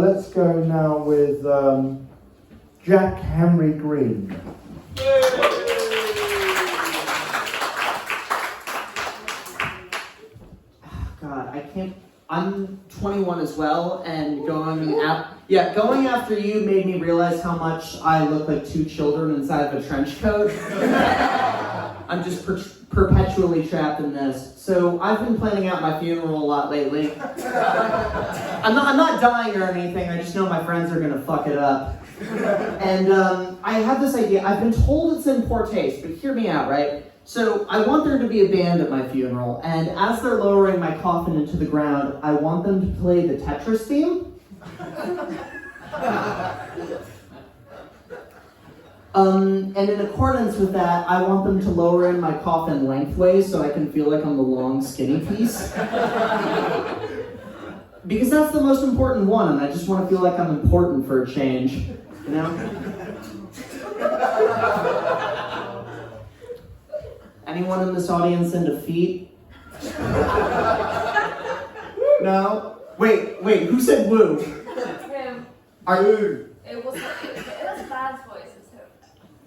let's go now with Jack Henry Greene. God, I can't. I'm 21 as well, and going after you made me realize how much I look like two children inside of a trench coat. I'm just perpetually trapped in this. So I've been planning out my funeral a lot lately. I'm not dying or anything. I just know my friends are gonna fuck it up. And I have this idea. I've been told it's in poor taste, but hear me out, right? So I want there to be a band at my funeral, and as they're lowering my coffin into the ground, I want them to play the Tetris theme. And in accordance with that, I want them to lower in my coffin lengthways so I can feel like I'm the long, skinny piece. Because that's the most important one, and I just want to feel like I'm important for a change, you know? Anyone in this audience into feet? No? Wait, who said woo? Him. Are you? It was bad voices too.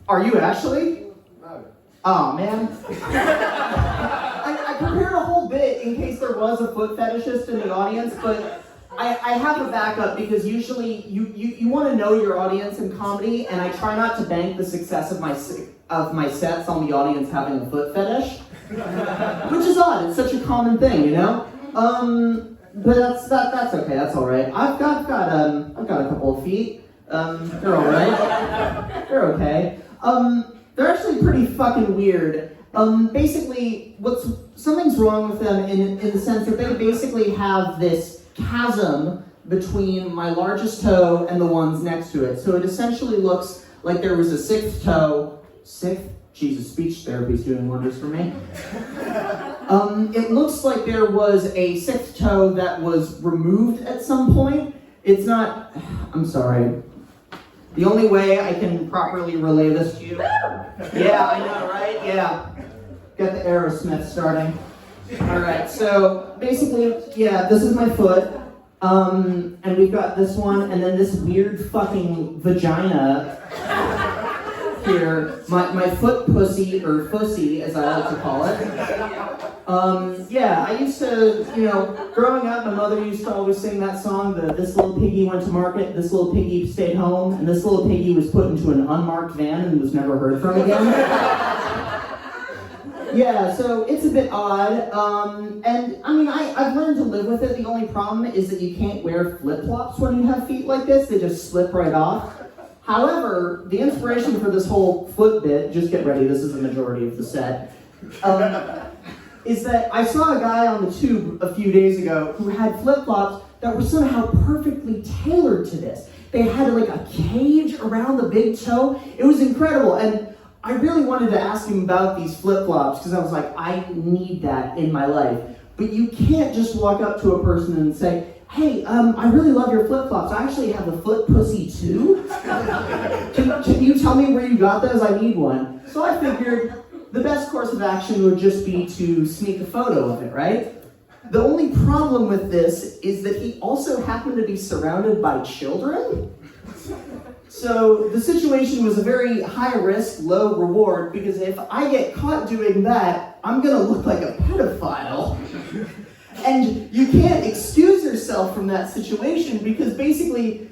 Are you actually? No. Oh man. I prepared a whole bit in case there was a foot fetishist in the audience, but I have a backup because usually you want to know your audience in comedy, and I try not to bank the success of my sets on the audience having a foot fetish, which is odd. It's such a common thing, you know. But that's okay. That's all right. I've got a couple of feet. They're all right. They're okay. They're actually pretty fucking weird. Basically, something's wrong with them in the sense that they basically have this chasm between my largest toe and the ones next to it. So it essentially looks like there was a sixth toe. Jesus, speech therapy is doing wonders for me. It looks like there was a sixth toe that was removed at some point. It's not, I'm sorry. The only way I can properly relay this to you. Yeah, I know, right? Yeah. Got the Aerosmith starting. Alright, so basically, yeah, this is my foot. And we've got this one, and then this weird fucking vagina here. My foot pussy, or fussy, as I like to call it. Yeah, I used to, growing up, my mother used to always sing that song, this little piggy went to market, this little piggy stayed home, and this little piggy was put into an unmarked van and was never heard from again. Yeah, so it's a bit odd, and I mean, I've learned to live with it. The only problem is that you can't wear flip-flops when you have feet like this. They just slip right off. However, the inspiration for this whole foot bit, just get ready, this is the majority of the set, is that I saw a guy on the tube a few days ago who had flip-flops that were somehow perfectly tailored to this. They had like a cage around the big toe. It was incredible, and I really wanted to ask him about these flip-flops because I was like, I need that in my life. But you can't just walk up to a person and say, hey, I really love your flip-flops. I actually have a foot pussy too. Can you tell me where you got those? I need one. So I figured the best course of action would just be to sneak a photo of it, right? The only problem with this is that he also happened to be surrounded by children. So the situation was a very high risk, low reward, because if I get caught doing that, I'm gonna look like a pedophile. And you can't excuse yourself from that situation because basically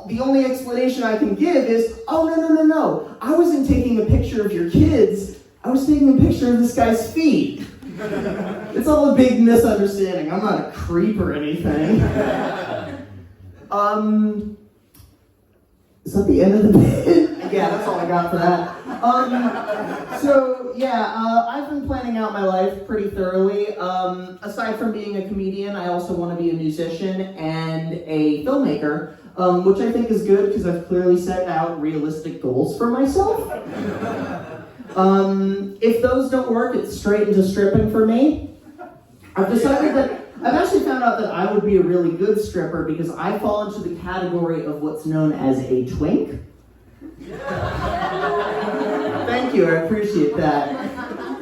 the only explanation I can give is, oh, no. I wasn't taking a picture of your kids, I was taking a picture of this guy's feet. It's all a big misunderstanding. I'm not a creep or anything. Is that the end of the bit? Yeah, that's all I got for that. I've been planning out my life pretty thoroughly. Aside from being a comedian, I also want to be a musician and a filmmaker, which I think is good because I've clearly set out realistic goals for myself. If those don't work, it's straight into stripping for me. I've actually found out that I would be a really good stripper because I fall into the category of what's known as a twink. Thank you, I appreciate that.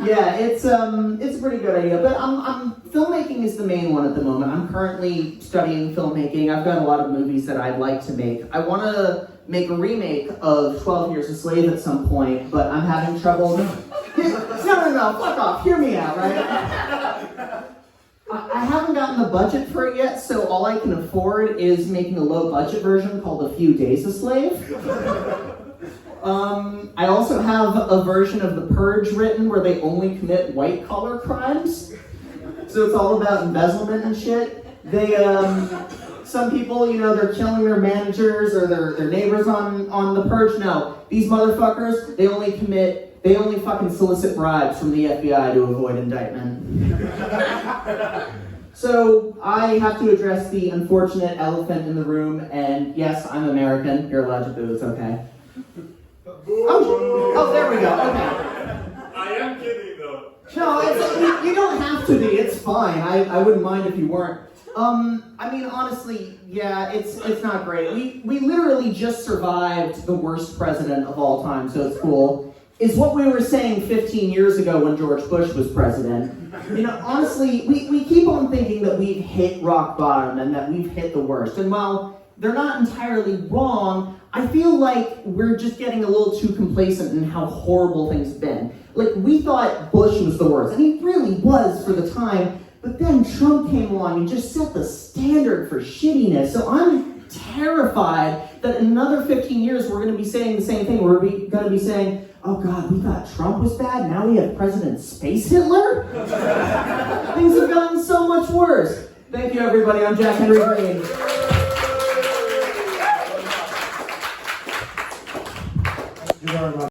Yeah, it's a pretty good idea. But I'm filmmaking is the main one at the moment. I'm currently studying filmmaking. I've got a lot of movies that I'd like to make. I want to make a remake of 12 Years a Slave at some point, but I'm having trouble. No, fuck off. Hear me out, right? I haven't gotten the budget for it yet, so all I can afford is making a low-budget version called A Few Days a Slave. I also have a version of The Purge written where they only commit white-collar crimes. So it's all about embezzlement and shit. Some people, they're killing their managers or their neighbors on The Purge. No, these motherfuckers, they only fucking solicit bribes from the FBI to avoid indictment. So I have to address the unfortunate elephant in the room, and yes, I'm American. You're allowed to boo, it's okay. Oh, there we go, okay. I am kidding though. No, you don't have to be, it's fine. I wouldn't mind if you weren't. Honestly, yeah, it's not great. We literally just survived the worst president of all time, so it's cool. It's what we were saying 15 years ago when George Bush was president. Honestly, we keep on thinking that we've hit rock bottom and that we've hit the worst. And while they're not entirely wrong, I feel like we're just getting a little too complacent in how horrible things have been. Like, we thought Bush was the worst, and he really was for the time, but then Trump came along and just set the standard for shittiness. So I'm terrified that in another 15 years we're going to be saying the same thing. We're going to be saying, oh God, we thought Trump was bad, now we have President Space Hitler? Things have gotten so much worse. Thank you, everybody. I'm Jack Henry Greene. Thank you very much.